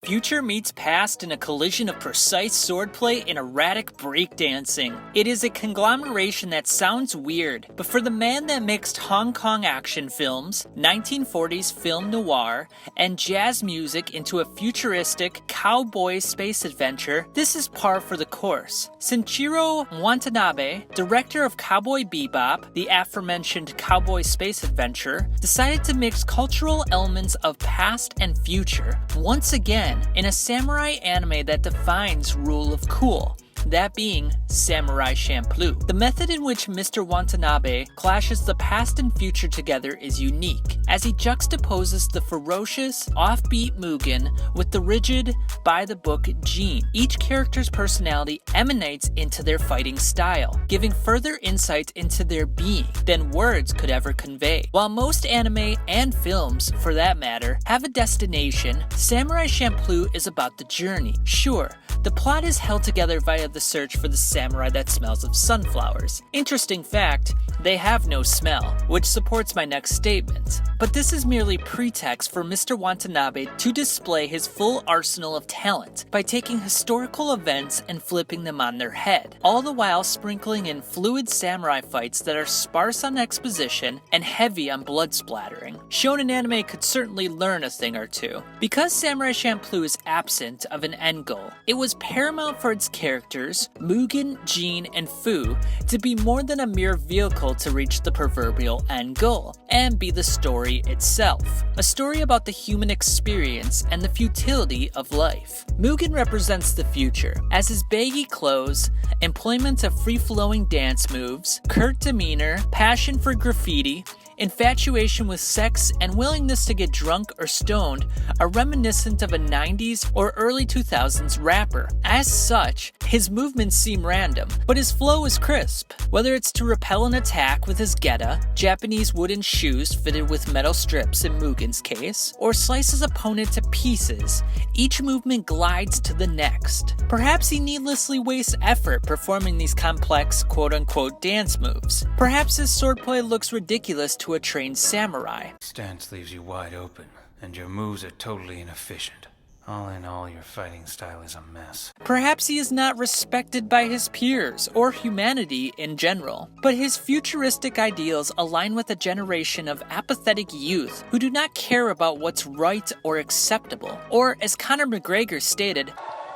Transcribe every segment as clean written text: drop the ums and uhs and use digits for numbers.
Future meets past in a collision of precise swordplay and erratic breakdancing. It is a conglomeration that sounds weird, but for the man that mixed Hong Kong action films, 1940s film noir, and jazz music into a futuristic cowboy space adventure, this is par for the course. Shinichiro Watanabe, director of Cowboy Bebop, the aforementioned cowboy space adventure, decided to mix cultural elements of past and future, once again in a samurai anime that defines rule of cool, that being Samurai Champloo. The method in which Mr. Watanabe clashes the past and future together is unique, as he juxtaposes the ferocious, offbeat Mugen with the rigid, by-the-book Jin. Each character's personality emanates into their fighting style, giving further insight into their being than words could ever convey. While most anime and films, for that matter, have a destination, Samurai Champloo is about the journey. Sure, the plot is held together via the search for the samurai that smells of sunflowers. Interesting fact, they have no smell, which supports my next statement. But this is merely pretext for Mr. Watanabe to display his full arsenal of talent by taking historical events and flipping them on their head, all the while sprinkling in fluid samurai fights that are sparse on exposition and heavy on blood splattering. Shonen anime could certainly learn a thing or two. Because Samurai Champloo is absent of an end goal, it was paramount for its characters, Mugen, Jin, and Fu, to be more than a mere vehicle to reach the proverbial end goal, and be the story itself. A story about the human experience and the futility of life. Mugen represents the future, as his baggy clothes, employment of free-flowing dance moves, curt demeanor, passion for graffiti, infatuation with sex, and willingness to get drunk or stoned are reminiscent of a 90s or early 2000s rapper. As such, his movements seem random, but his flow is crisp. Whether it's to repel an attack with his geta, Japanese wooden shoes fitted with metal strips in Mugen's case, or slice his opponent to pieces, each movement glides to the next. Perhaps he needlessly wastes effort performing these complex quote-unquote dance moves. Perhaps his swordplay looks ridiculous to a trained samurai. Stance leaves you wide open, and your moves are totally inefficient. All in all, your fighting style is a mess. Perhaps he is not respected by his peers or humanity in general, but his futuristic ideals align with a generation of apathetic youth who do not care about what's right or acceptable. Or, as Conor McGregor stated,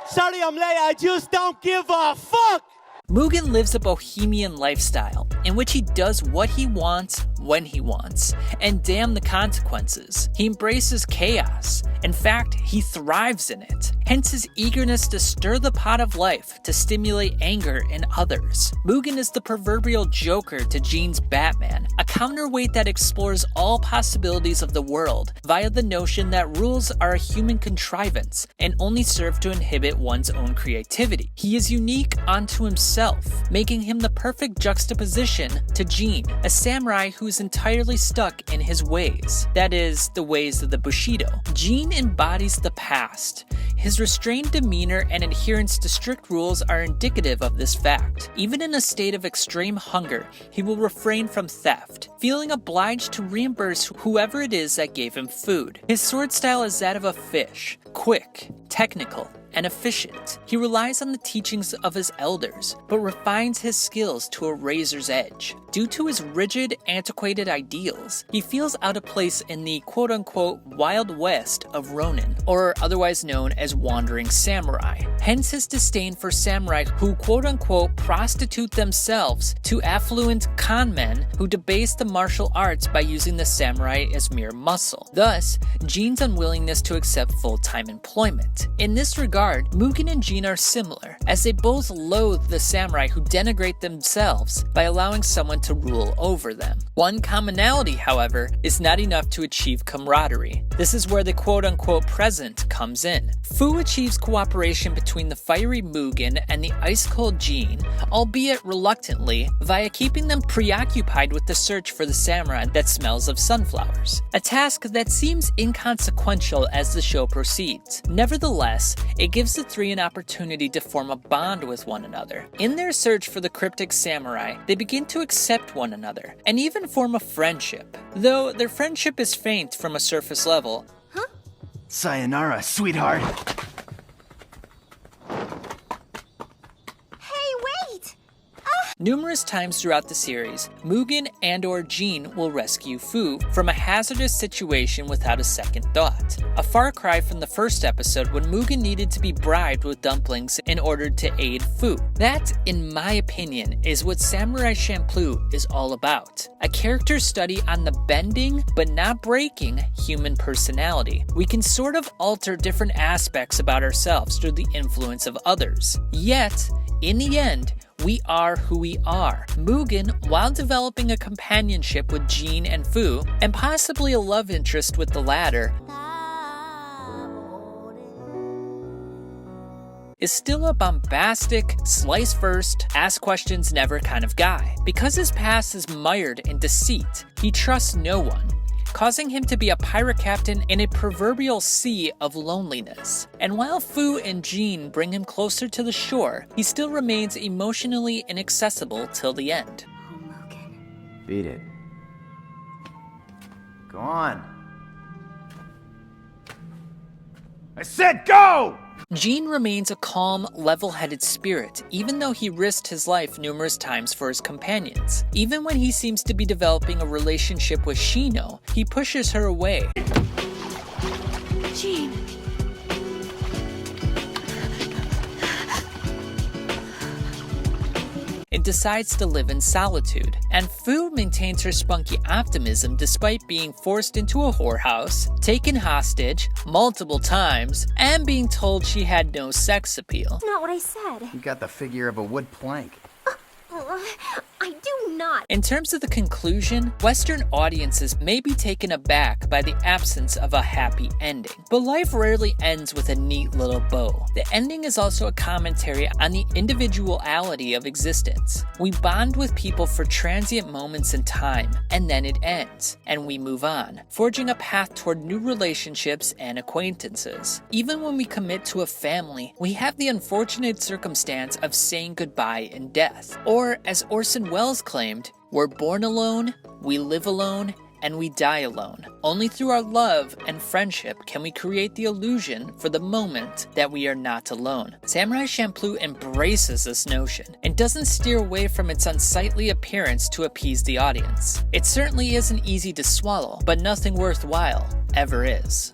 "Sorry I'm late, I just don't give a fuck!" Mugen lives a bohemian lifestyle, in which he does what he wants, when he wants, and damn the consequences. He embraces chaos. In fact, he thrives in it. Hence his eagerness to stir the pot of life to stimulate anger in others. Mugen is the proverbial Joker to Jin's Batman, a counterweight that explores all possibilities of the world via the notion that rules are a human contrivance and only serve to inhibit one's own creativity. He is unique unto himself, making him the perfect juxtaposition to Jin, a samurai who is entirely stuck in his ways. That is, the ways of the Bushido. Jin embodies the past. His restrained demeanor and adherence to strict rules are indicative of this fact. Even in a state of extreme hunger, he will refrain from theft, feeling obliged to reimburse whoever it is that gave him food. His sword style is that of a fish, quick, technical, and efficient. He relies on the teachings of his elders, but refines his skills to a razor's edge. Due to his rigid, antiquated ideals, he feels out of place in the quote-unquote Wild West of Ronin, or otherwise known as wandering samurai. Hence his disdain for samurai who quote-unquote prostitute themselves to affluent con men who debase the martial arts by using the samurai as mere muscle. Thus, Jin's unwillingness to accept full-time employment. In this regard, Mugen and Jin are similar, as they both loathe the samurai who denigrate themselves by allowing someone to rule over them. One commonality, however, is not enough to achieve camaraderie. This is where the quote-unquote present comes in. Fu achieves cooperation between the fiery Mugen and the ice-cold Jin, albeit reluctantly, via keeping them preoccupied with the search for the samurai that smells of sunflowers. A task that seems inconsequential as the show proceeds. Nevertheless, it gives the three an opportunity to form a bond with one another. In their search for the cryptic samurai, they begin to accept one another, and even form a friendship. Though their friendship is faint from a surface level. Sayonara, sweetheart. Numerous times throughout the series, Mugen and/or Jean will rescue Fu from a hazardous situation without a second thought. A far cry from the first episode when Mugen needed to be bribed with dumplings in order to aid Fu. That, in my opinion, is what Samurai Champloo is all about. A character study on the bending, but not breaking, human personality. We can sort of alter different aspects about ourselves through the influence of others. Yet, in the end, we are who we are. Mugen, while developing a companionship with Jean and Fu, and possibly a love interest with the latter, is still a bombastic, slice first, ask questions never kind of guy. Because his past is mired in deceit, he trusts no one, causing him to be a pirate captain in a proverbial sea of loneliness. And while Fu and Jean bring him closer to the shore, he still remains emotionally inaccessible till the end. Beat it. Go on. I said go! Jean remains a calm, level-headed spirit, even though he risked his life numerous times for his companions. Even when he seems to be developing a relationship with Shino, he pushes her away. Jean. And decides to live in solitude. And Fu maintains her spunky optimism despite being forced into a whorehouse, taken hostage multiple times, and being told she had no sex appeal. Not what I said. You got the figure of a wood plank. I do not. In terms of the conclusion, Western audiences may be taken aback by the absence of a happy ending. But life rarely ends with a neat little bow. The ending is also a commentary on the individuality of existence. We bond with people for transient moments in time, and then it ends, and we move on, forging a path toward new relationships and acquaintances. Even when we commit to a family, we have the unfortunate circumstance of saying goodbye in death. Or, as Orson Welles claimed, we're born alone, we live alone, and we die alone. Only through our love and friendship can we create the illusion for the moment that we are not alone. Samurai Champloo embraces this notion and doesn't steer away from its unsightly appearance to appease the audience. It certainly isn't easy to swallow, but nothing worthwhile ever is.